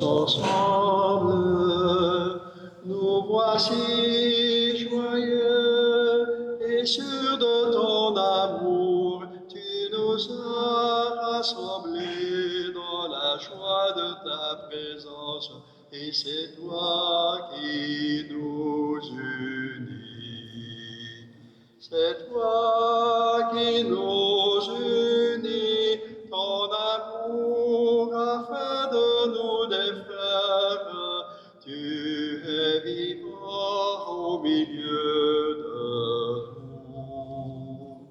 Ensemble, nous voici joyeux et sûrs de ton amour. Tu nous as rassemblés dans la joie de ta présence et c'est toi qui nous unis. C'est toi qui nous unis, ton amour afin de nous défaire. Tu es vivant au milieu de nous.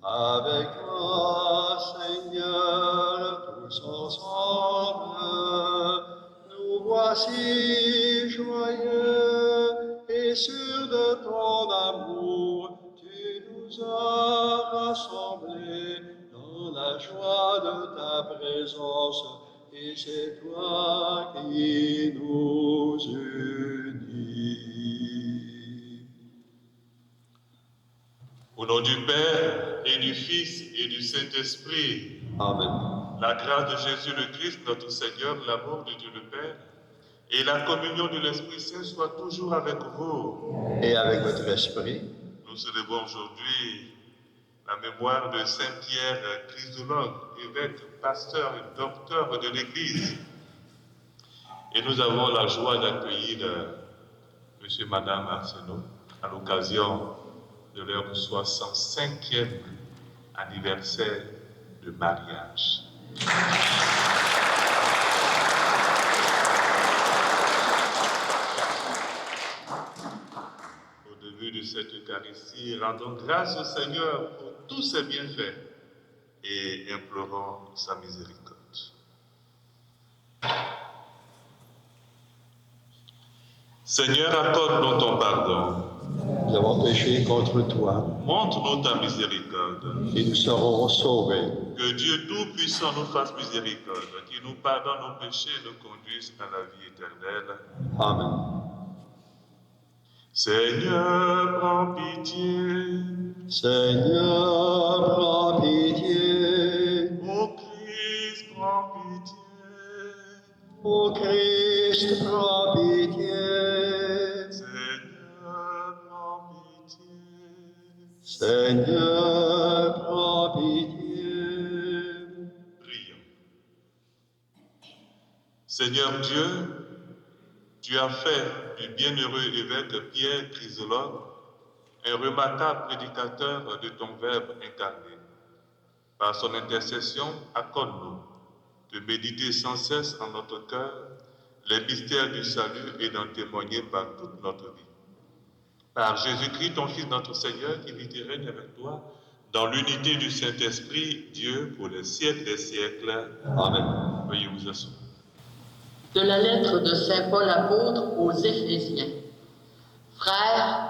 Avec toi, Seigneur, tous ensemble, nous voici joyeux et sûrs de ton amour. Tu nous as rassemblés dans la joie de ta présence et c'est toi qui nous unis. Au nom du Père et du Fils et du Saint-Esprit, Amen. la grâce de Jésus le Christ, notre Seigneur, l'amour de Dieu le Père et la communion de l'Esprit Saint soient toujours avec vous. Et avec votre esprit. Nous célébrons aujourd'hui la mémoire de Saint Pierre Chrysologue, évêque, pasteur et docteur de l'Église. Et nous avons la joie d'accueillir monsieur et madame Arsenault à l'occasion de leur 65e anniversaire de mariage. Au début de cette Eucharistie, rendons grâce au Seigneur pour tous ses bienfaits et implorons sa miséricorde. Seigneur, accorde-nous ton pardon. Nous avons péché contre toi Montre-nous ta miséricorde. et nous serons sauvés. Que Dieu Tout-Puissant nous fasse miséricorde, qu'il nous pardonne nos péchés et nous conduise à la vie éternelle. Amen. Seigneur, prends pitié. Seigneur, prends pitié. Ô Christ, prends pitié. Ô Christ, prends pitié. Seigneur, prends pitié. Seigneur, prends pitié. Prions. Seigneur Dieu, tu as fait du bienheureux évêque Pierre Chrysologue un remarquable prédicateur de ton Verbe incarné. Par son intercession, accorde-nous de méditer sans cesse en notre cœur les mystères du salut et d'en témoigner par toute notre vie. Par Jésus-Christ, ton Fils, notre Seigneur, qui vit et règne avec toi, dans l'unité du Saint-Esprit, Dieu, pour les siècles des siècles. Amen. Veuillez vous asseoir. De la lettre de Saint Paul apôtre aux Éphésiens. Frères,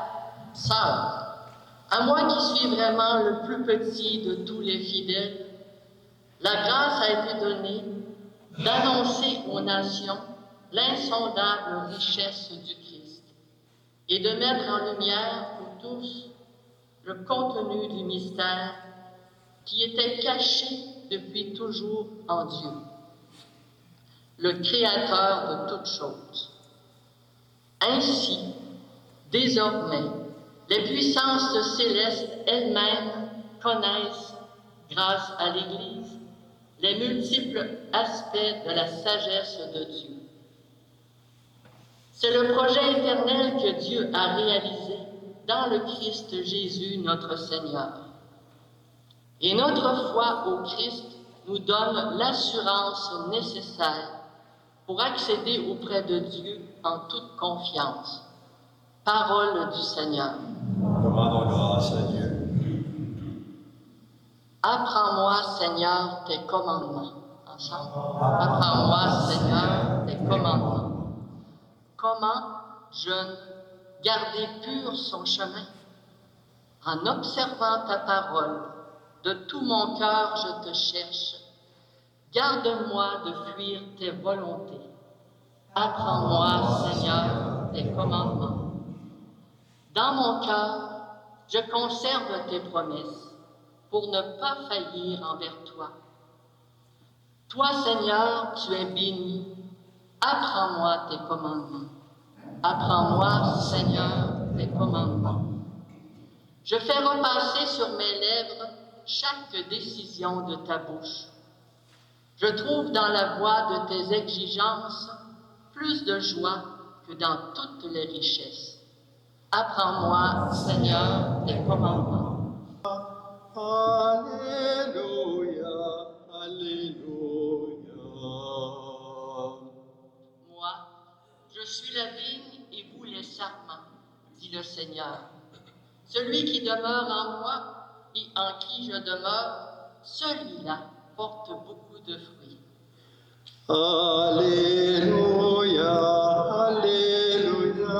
sœurs, à moi qui suis vraiment le plus petit de tous les fidèles, la grâce a été donnée d'annoncer aux nations l'insondable richesse du Christ et de mettre en lumière pour tous le contenu du mystère qui était caché depuis toujours en Dieu, le Créateur de toutes choses. Ainsi, désormais, les puissances célestes elles-mêmes connaissent, grâce à l'Église, les multiples aspects de la sagesse de Dieu. C'est le projet éternel que Dieu a réalisé dans le Christ Jésus, notre Seigneur. Et notre foi au Christ nous donne l'assurance nécessaire pour accéder auprès de Dieu en toute confiance. Parole du Seigneur. Rendons grâce à Dieu. Apprends-moi, Seigneur, tes commandements. Ensemble. Apprends-moi, Seigneur, tes commandements. Comment, jeune, garder pur son chemin? En observant ta parole, de tout mon cœur je te cherche. Garde-moi de fuir tes volontés. Apprends-moi, Seigneur, tes commandements. Dans mon cœur, je conserve tes promesses pour ne pas faillir envers toi. Toi, Seigneur, tu es béni, Apprends-moi tes commandements. Apprends-moi, Seigneur, tes commandements. Je fais repasser sur mes lèvres chaque décision de ta bouche. Je trouve dans la voie de tes exigences plus de joie que dans toutes les richesses. Apprends-moi, Seigneur, tes commandements. Alléluia, Alléluia. Moi, je suis la vigne et vous les sarments, dit le Seigneur. Celui qui demeure en moi et en qui je demeure, celui-là porte beaucoup de fruits. Alléluia, Alléluia,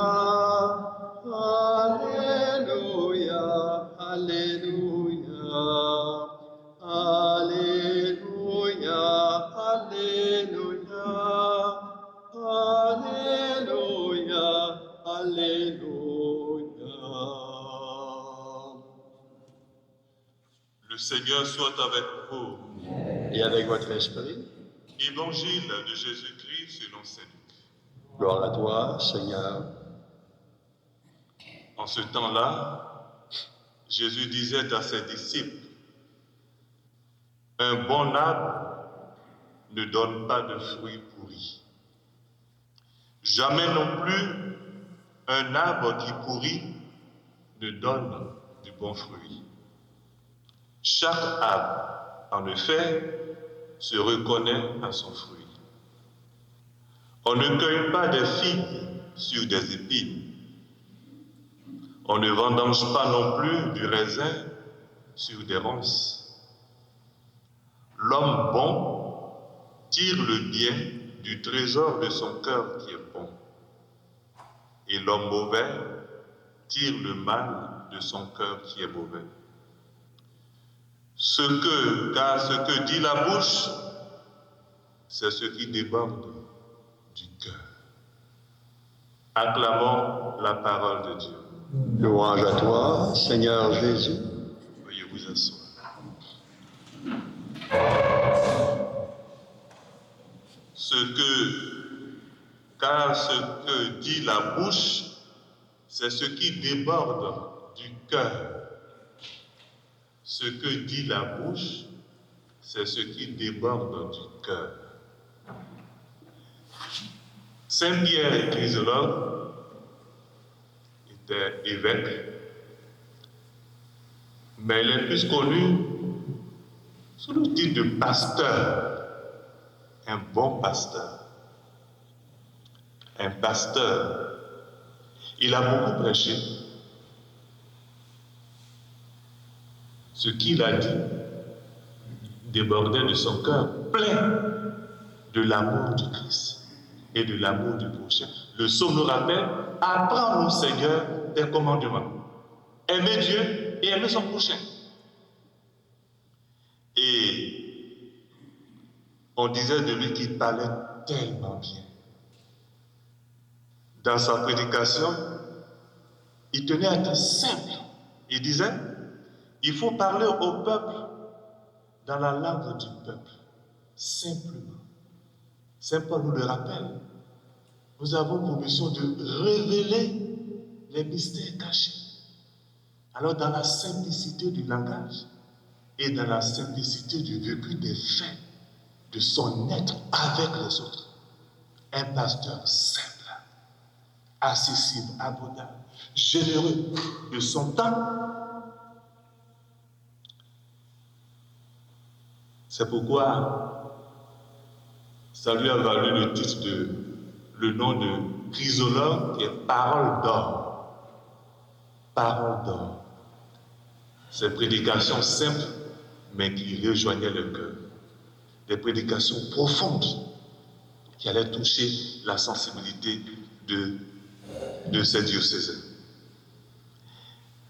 Alléluia, Alléluia, Alléluia, Alléluia, Alléluia, Alléluia. Le Seigneur soit avec vous. Et avec votre esprit, Évangile de Jésus-Christ selon saint Luc. gloire à toi, Seigneur. En ce temps-là, Jésus disait à ses disciples, un bon arbre ne donne pas de fruits pourris. Jamais non plus un arbre qui pourrit ne donne du bon fruit. Chaque arbre, en effet, se reconnaît à son fruit. On ne cueille pas des figues sur des épines. On ne vendange pas non plus du raisin sur des ronces. L'homme bon tire le bien du trésor de son cœur qui est bon. Et l'homme mauvais tire le mal de son cœur qui est mauvais. Car ce que dit la bouche, c'est ce qui déborde du cœur. Acclamons la parole de Dieu. Louange à toi, Seigneur Jésus. Veuillez vous asseoir. Car ce que dit la bouche, c'est ce qui déborde du cœur. Ce que dit la bouche, c'est ce qui déborde du cœur. Saint Pierre Chrysologue était évêque, mais il est plus connu sous le titre de pasteur, un bon pasteur. Un pasteur, il a beaucoup prêché. Ce qu'il a dit débordait de son cœur, plein de l'amour du Christ et de l'amour du prochain. Le psaume nous rappelle, apprends-nous, Seigneur, tes commandements. Aimer Dieu et aimer son prochain. Et on disait de lui qu'il parlait tellement bien. Dans sa prédication, il tenait à être simple. Il disait, il faut parler au peuple dans la langue du peuple, simplement. Saint Paul nous le rappelle. Nous avons pour mission de révéler les mystères cachés. Alors dans la simplicité du langage et dans la simplicité du vécu des faits, de son être avec les autres, un pasteur simple, accessible, abordable, généreux de son temps. C'est pourquoi ça lui a valu le nom de Chrysologue, qui est parole d'or. Parole d'or. Ces prédications simples, mais qui rejoignaient le cœur. Des prédications profondes qui allaient toucher la sensibilité de ces diocésains.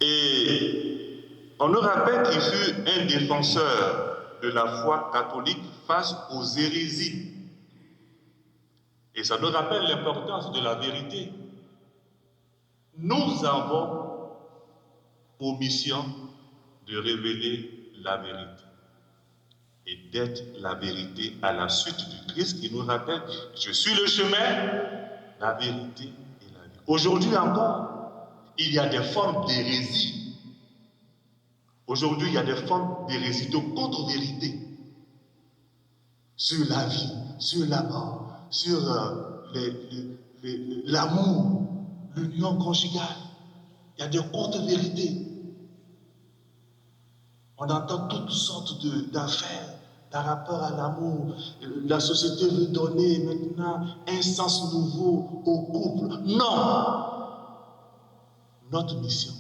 Et on nous rappelle qu'il fut un défenseur de la foi catholique face aux hérésies. Et ça nous rappelle l'importance de la vérité. Nous avons pour mission de révéler la vérité. Et d'être la vérité à la suite du Christ qui nous rappelle, je suis le chemin, la vérité et la vie. Aujourd'hui encore, il y a des formes d'hérésie. Aujourd'hui, il y a des formes d'hérésie, de contre-vérité sur la vie, sur la mort, sur l'amour, l'union conjugale. Il y a des contre-vérités. On entend toutes sortes d'affaires par rapport à l'amour. La société veut donner maintenant un sens nouveau au couple. Non! Notre mission,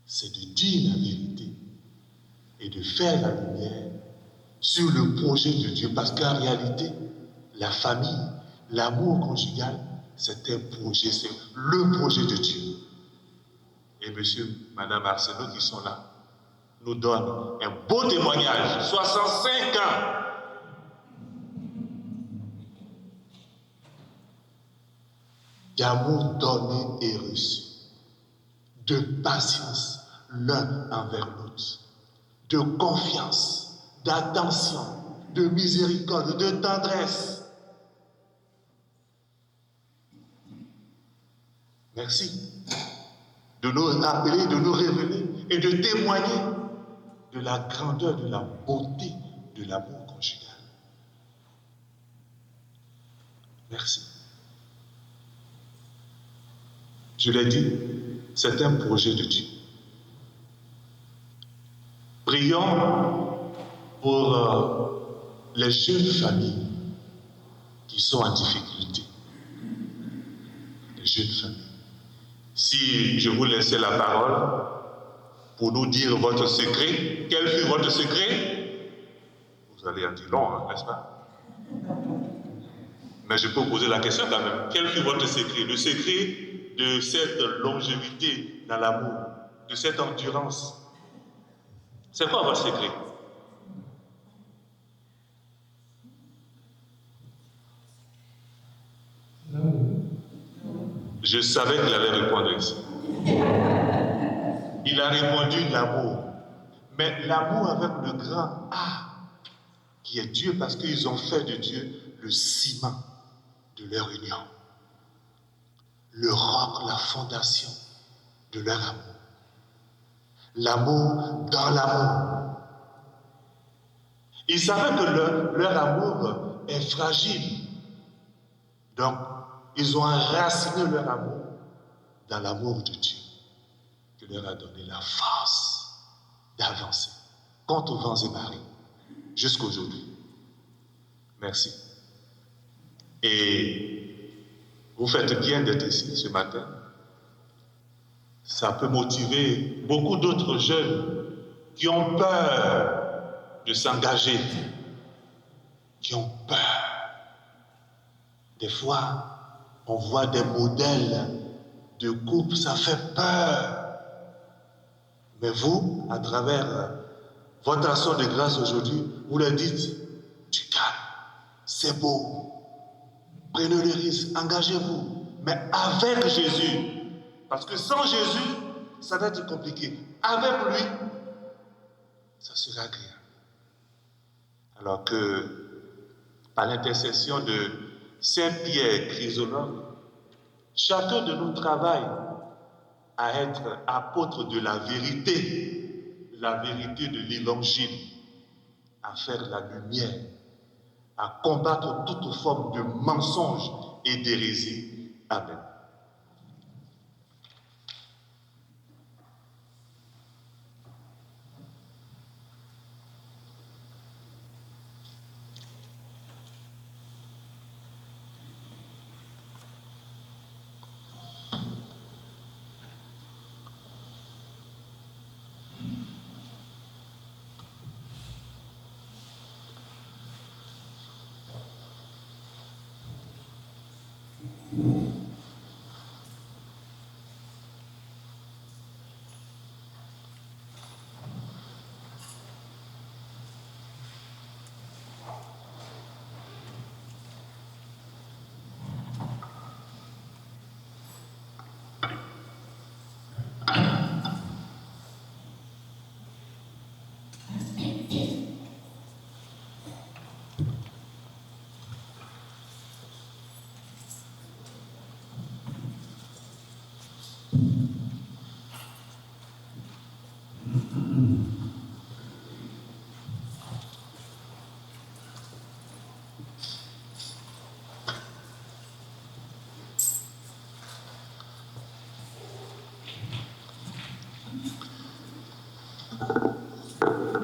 c'est de dire la vérité et de faire la lumière sur le projet de Dieu. Parce qu'en réalité, la famille, l'amour conjugal, c'est un projet, c'est le projet de Dieu. Et monsieur, madame Arsenault qui sont là, nous donnent un beau témoignage. 65 ans. D'amour donné et reçu. De patience l'un envers l'autre. De confiance, d'attention, de miséricorde, de tendresse. Merci de nous rappeler, de nous révéler et de témoigner de la grandeur, de la beauté de l'amour conjugal. Merci. Je l'ai dit, c'est un projet de Dieu. Prions pour les jeunes familles qui sont en difficulté. Les jeunes familles. Si je vous laissais la parole pour nous dire votre secret, quel fut votre secret? Vous allez en dire long, hein, n'est-ce pas? Mais je peux poser la question quand même. Quel fut votre secret? Le secret de cette longévité dans l'amour, de cette endurance. C'est quoi votre secret? Je savais qu'il allait répondre ici. Il a répondu l'amour. Mais l'amour avec le grand A, qui est Dieu, parce qu'ils ont fait de Dieu le ciment de leur union. Le roc, la fondation de leur amour. L'amour dans l'amour. Ils savaient que leur amour est fragile. Donc, ils ont enraciné leur amour dans l'amour de Dieu, qui leur a donné la force d'avancer contre vents et marées jusqu'à aujourd'hui. Merci. Et vous faites bien d'être ici ce matin. Ça peut motiver beaucoup d'autres jeunes qui ont peur de s'engager, qui ont peur. Des fois, on voit des modèles de couple, ça fait peur. Mais vous, à travers votre action de grâce aujourd'hui, vous leur dites, du calme, c'est beau, prenez le risque, engagez-vous, mais avec Jésus. Parce que sans Jésus, ça va être compliqué. Avec lui, ça sera agréable. Alors que, par l'intercession de Saint Pierre Chrysologue, chacun de nous travaille à être apôtre de la vérité de l'évangile, à faire la lumière, à combattre toute forme de mensonge et d'hérésie. Amen.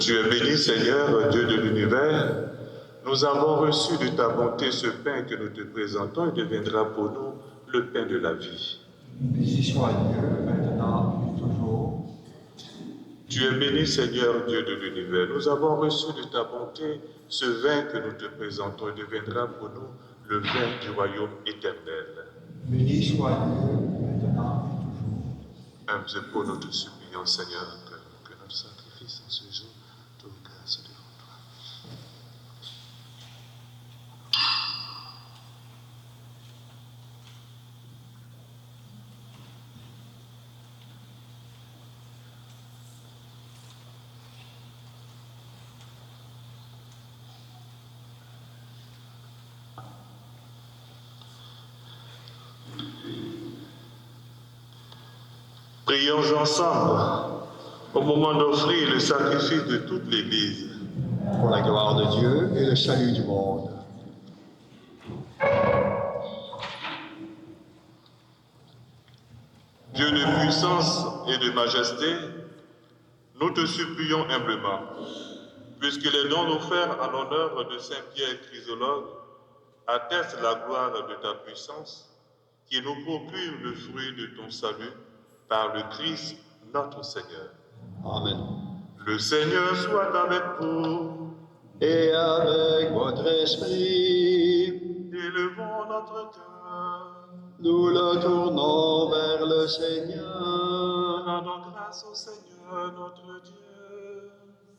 Tu es béni, Seigneur, Dieu de l'univers. Nous avons reçu de ta bonté ce pain que nous te présentons et deviendra pour nous le pain de la vie. Béni soit Dieu, maintenant et toujours. Tu es béni, Seigneur, Dieu de l'univers. Nous avons reçu de ta bonté ce vin que nous te présentons et deviendra pour nous le vin du royaume éternel. Béni soit Dieu, maintenant et toujours. Mêmes épaules, nous te supplions, Seigneur, que notre sacrifice en ce jour trouve grâce devant toi. Prions ensemble au moment d'offrir le sacrifice de toute l'Église. Pour la gloire de Dieu et le salut du monde. Dieu de puissance et de majesté, nous te supplions humblement, puisque les dons offerts en l'honneur de Saint Pierre Chrysologue attestent la gloire de ta puissance, qui nous procure le fruit de ton salut par le Christ notre Seigneur. Amen. Le Seigneur soit avec vous. Et avec votre esprit, Élevons notre cœur. nous le tournons vers le Seigneur. Rendons grâce au Seigneur notre Dieu.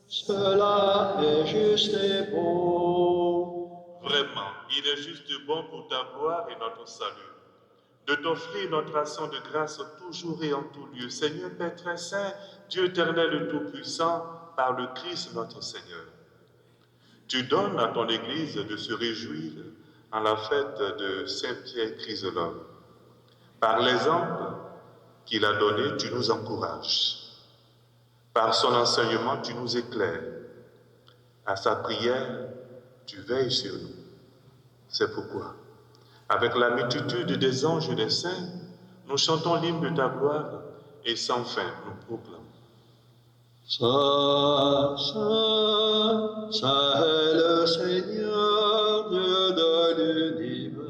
Cela est juste et bon. Vraiment, il est juste bon pour ta gloire et notre salut, de t'offrir notre action de grâce toujours et en tout lieu. Seigneur Père très saint, Dieu éternel et tout-puissant, par le Christ notre Seigneur. Tu donnes à ton Église de se réjouir en la fête de Saint Pierre Chrysologue. Par l'exemple qu'il a donné, tu nous encourages. Par son enseignement, tu nous éclaires. À sa prière, tu veilles sur nous. C'est pourquoi, avec la multitude des anges et des saints, nous chantons l'hymne de ta gloire et sans fin nous proclamons. Saint, Saint, Saint est le Seigneur, Dieu de l'univers.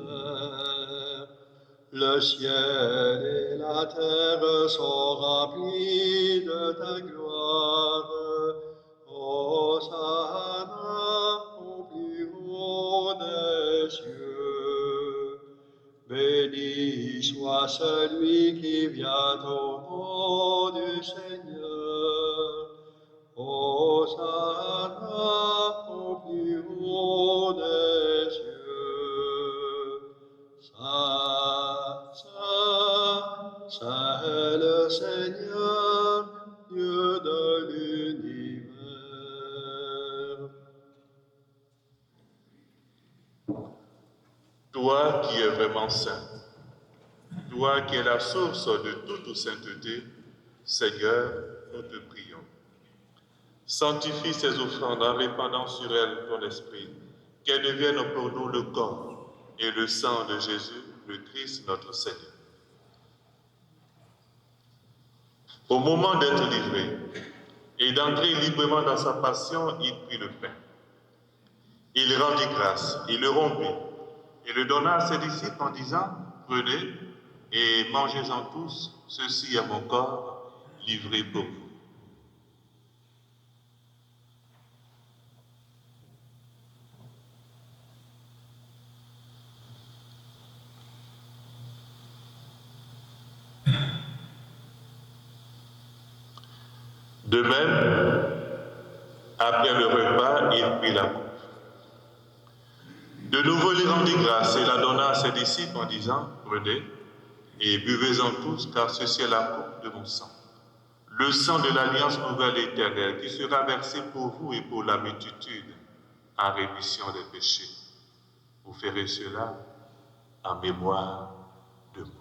Le ciel et la terre sont remplis de ta gloire. Hosanna au plus haut des cieux. Béni soit celui qui vient au nom du Seigneur. Hosanna au plus haut des cieux. Saint, Saint, Saint est le Seigneur, Dieu de l'univers. Toi qui es vraiment saint, toi qui es la source de toute sainteté, Seigneur, nous te prions. Sanctifie ces offrandes en répandant sur elles ton esprit, qu'elles deviennent pour nous le corps et le sang de Jésus, le Christ notre Seigneur. Au moment d'être livré et d'entrer librement dans sa passion, il prit le pain. Il rendit grâce, il le rompit et le donna à ses disciples en disant, « Prenez et mangez-en tous, ceci est mon corps livré pour vous. » De même, après le repas, il prit la coupe. De nouveau, il rendit grâce et la donna à ses disciples en disant, « Prenez et buvez-en tous, car ceci est la coupe de mon sang, le sang de l'alliance nouvelle et éternelle, qui sera versé pour vous et pour la multitude en rémission des péchés. Vous ferez cela en mémoire de moi. »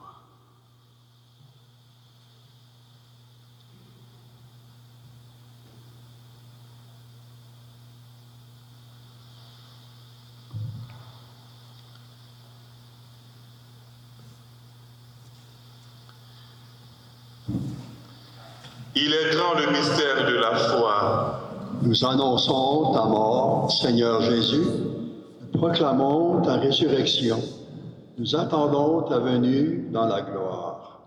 Il est grand le mystère de la foi. Nous annonçons ta mort, Seigneur Jésus. Nous proclamons ta résurrection. Nous attendons ta venue dans la gloire.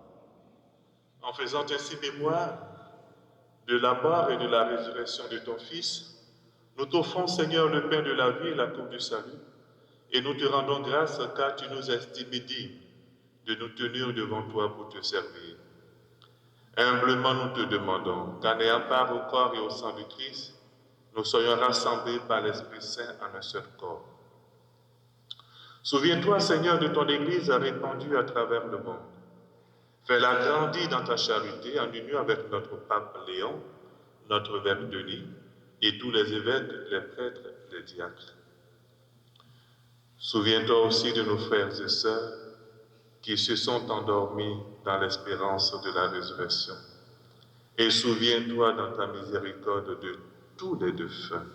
En faisant ainsi mémoire de la mort et de la résurrection de ton Fils, nous t'offrons, Seigneur, le pain de la vie et la coupe du salut, et nous te rendons grâce car tu nous estimes dignes de nous tenir devant toi pour te servir. Humblement, nous te demandons qu'en ayant part au corps et au sang du Christ, nous soyons rassemblés par l'Esprit Saint en un seul corps. Souviens-toi, Seigneur, de ton Église répandue à travers le monde. Fais-la grandir dans ta charité en union avec notre pape Léon, notre Vierge Denis et tous les évêques, les prêtres, les diacres. Souviens-toi aussi de nos frères et sœurs qui se sont endormis dans l'espérance de la résurrection. Et souviens-toi dans ta miséricorde de tous les défunts.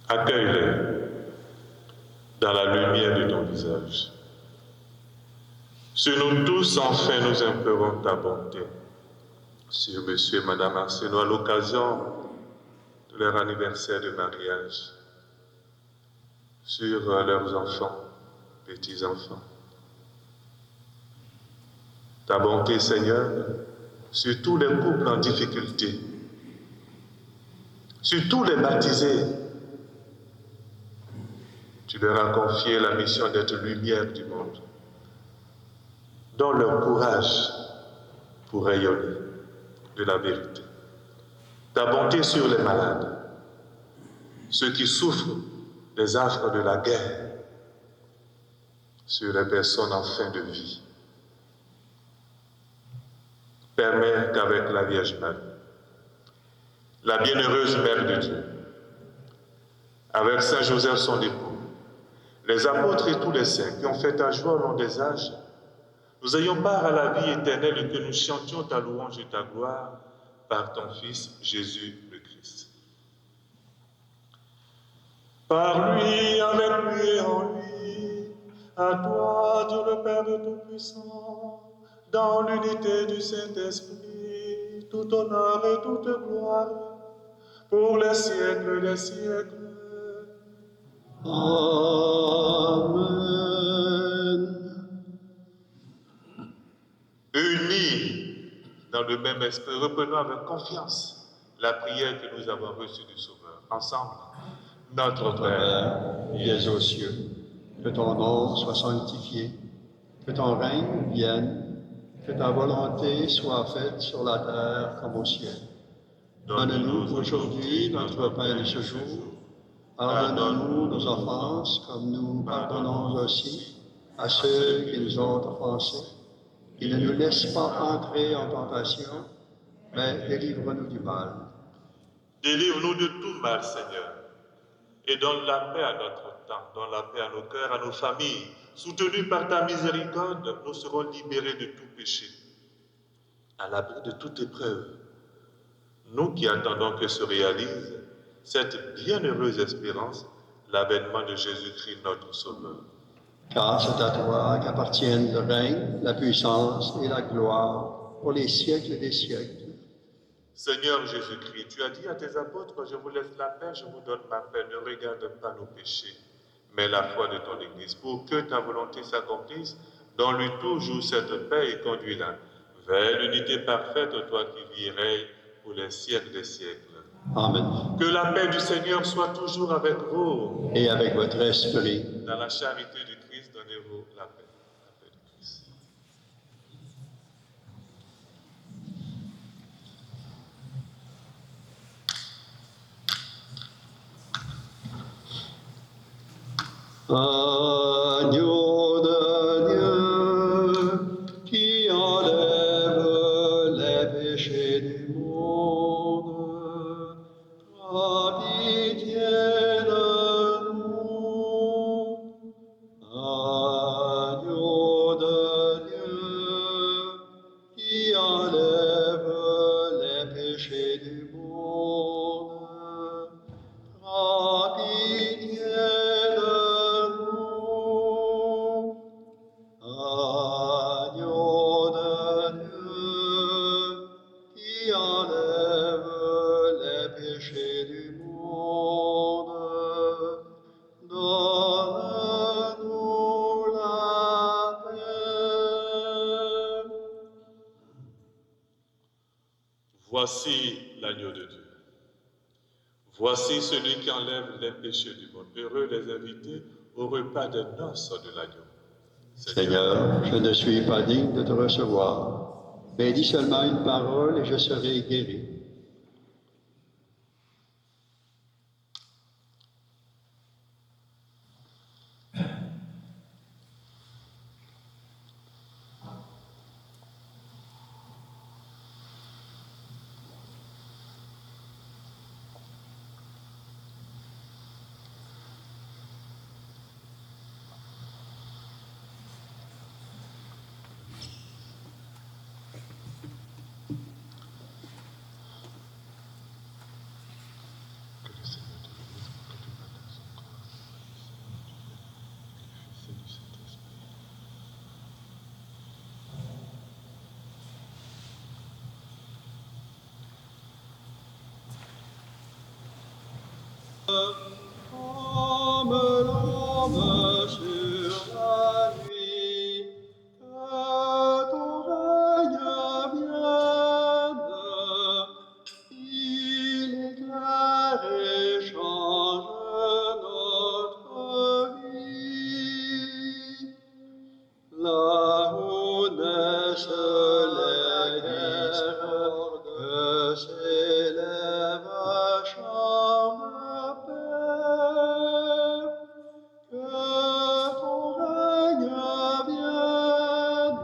Accueille-les dans la lumière de ton visage. Sur nous tous, enfin, nous implorons ta bonté. Sur monsieur et madame Arsenault, à l'occasion de leur anniversaire de mariage, sur leurs enfants, petits-enfants. Ta bonté, Seigneur, sur tous les couples en difficulté, sur tous les baptisés. Tu leur as confié la mission d'être lumière du monde. Donne leur courage pour rayonner de la vérité. Ta bonté sur les malades, ceux qui souffrent des affres de la guerre, sur les personnes en fin de vie. Permets qu'avec la Vierge Marie, la bienheureuse Mère de Dieu, avec Saint Joseph son époux, les apôtres et tous les saints qui ont fait ta joie au long des âges, nous ayons part à la vie éternelle et que nous chantions ta louange et ta gloire par ton Fils Jésus le Christ. Par lui, avec lui et en lui, à toi, Dieu le Père Tout-Puissant, dans l'unité du Saint-Esprit, tout honneur et toute gloire, pour les siècles des siècles. Amen. Unis dans le même esprit, reprenons avec confiance la prière que nous avons reçue du Sauveur. Ensemble, notre Père, Père, qui es aux cieux, que ton nom soit sanctifié, que ton règne vienne, que ta volonté soit faite sur la terre comme au ciel. Donne-nous aujourd'hui notre pain de ce jour. Pardonne-nous nos offenses comme nous pardonnons aussi à ceux qui nous ont offensés. Et ne nous laisse pas entrer en tentation, mais délivre-nous du mal. délivre-nous de tout mal, Seigneur, et donne la paix à notre temps, donne la paix à nos cœurs, à nos familles. Soutenus par ta miséricorde, nous serons libérés de tout péché, à l'abri de toute épreuve. Nous qui attendons que se réalise cette bienheureuse espérance, l'avènement de Jésus-Christ, notre Sauveur. Car c'est à toi qu'appartiennent le règne, la puissance et la gloire pour les siècles des siècles. Seigneur Jésus-Christ, tu as dit à tes apôtres, je vous laisse la paix, je vous donne ma paix, ne regarde pas nos péchés, mais la foi de ton Église, pour que ta volonté s'accomplisse, donne-lui toujours cette paix et conduis-la vers l'unité parfaite, toi qui vis et règnes pour les siècles des siècles. Amen. Que la paix du Seigneur soit toujours avec vous. Et avec votre esprit. Dans la charité du Christ, donnez-vous la paix. La paix du Christ. Agneau de Dieu, qui enlève les péchés du monde, aie pitié de nous. Agneau de Dieu, qui enlève les péchés du monde, aie pitié de nous. Voici l'agneau de Dieu. Voici celui qui enlève les péchés du monde. Heureux les invités au repas de noces de l'agneau. Seigneur, je ne suis pas digne de te recevoir, mais dis seulement une parole et je serai guéri. Comme l'homme sur la nuit, que ton règne vienne, il éclaire et change notre vie. Là où naissent les guerres, que s'élève un chant de paix, que ton règne vienne,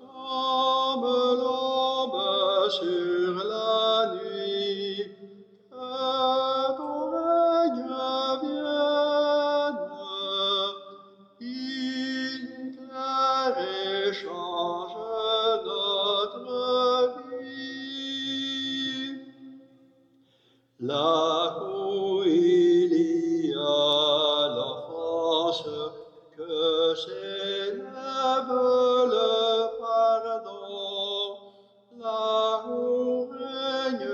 comme l'aube sur la nuit, que ton règne vienne, il éclaire et change notre vie. Là où il y a l'offense, que s'élève le pardon. Là où règne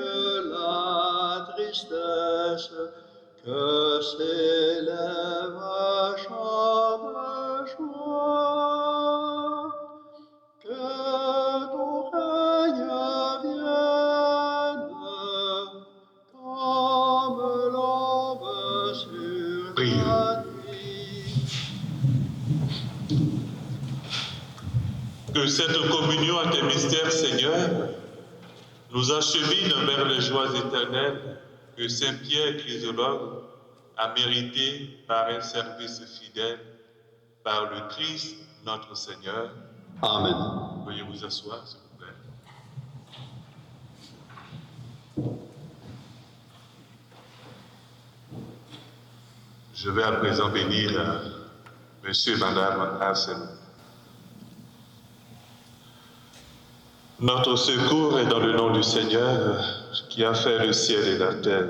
la tristesse, que s'élève un chant de joie. Que ton règne vienne, comme l'aube sur la nuit. Que cette communion à tes mystères, Seigneur, nous achemine vers les joies éternelles que Saint Pierre Chrysologue a méritées par un service fidèle, par le Christ notre Seigneur. Amen. Veuillez vous asseoir, s'il vous plaît. Je vais à présent bénir Monsieur et Madame Arsenault. Notre secours est dans le nom du Seigneur qui a fait le ciel et la terre.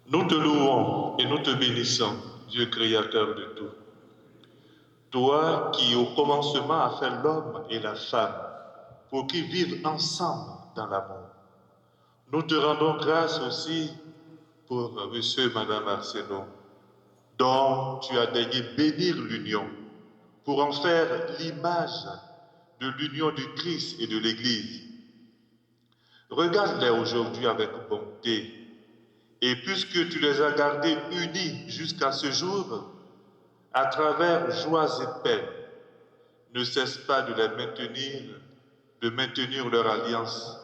Nous te louons et nous te bénissons, Dieu créateur de tout. Toi qui au commencement as fait l'homme et la femme pour qu'ils vivent ensemble dans l'amour. Nous te rendons grâce aussi pour Monsieur et Madame Arsenault, dont tu as daigné bénir l'union pour en faire l'image de l'union du Christ et de l'Église. Regarde-les aujourd'hui avec bonté, et puisque tu les as gardés unis jusqu'à ce jour, à travers joies et peines, ne cesse pas de les maintenir, de maintenir leur alliance.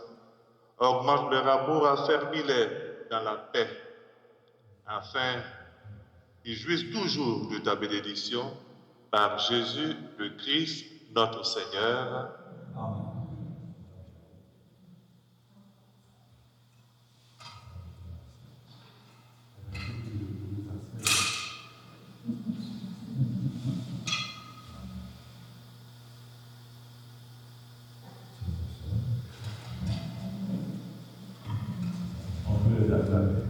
Augmente leur amour, affermis-les dans la paix, afin qu'ils jouissent toujours de ta bénédiction par Jésus le Christ, notre Seigneur. Amen. On peut les acclamer.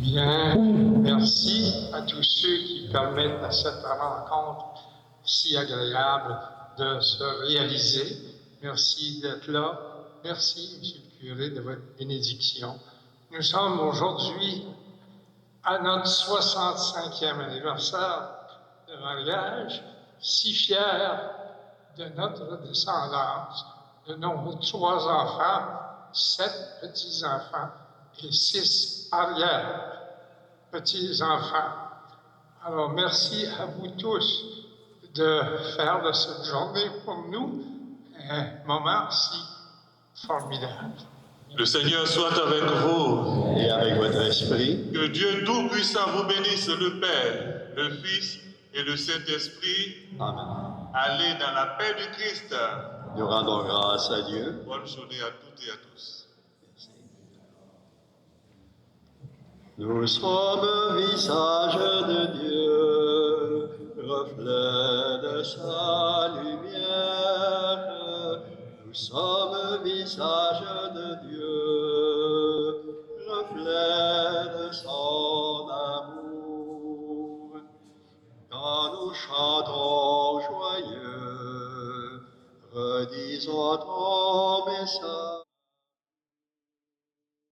Bien, merci à tous ceux qui permettent à cette rencontre si agréable de se réaliser. Merci d'être là. Merci, Monsieur le curé, de votre bénédiction. Nous sommes aujourd'hui à notre 65e anniversaire de mariage, si fiers de notre descendance, de nos 3 enfants, 7 petits-enfants et 6 arrière-petits-enfants. Alors, merci à vous tous de faire de cette journée pour nous un moment si formidable. Le Seigneur soit avec vous. Et avec votre esprit, Que Dieu Tout-Puissant vous bénisse, le Père, le Fils et le Saint-Esprit. Amen. Allez dans la paix du Christ. Nous rendons grâce à Dieu. Bonne journée à toutes et à tous. Nous sommes visage de Dieu, reflet de sa lumière. Nous sommes visage de Dieu, reflet de son amour. Quand nous chantons joyeux, redisons ton message.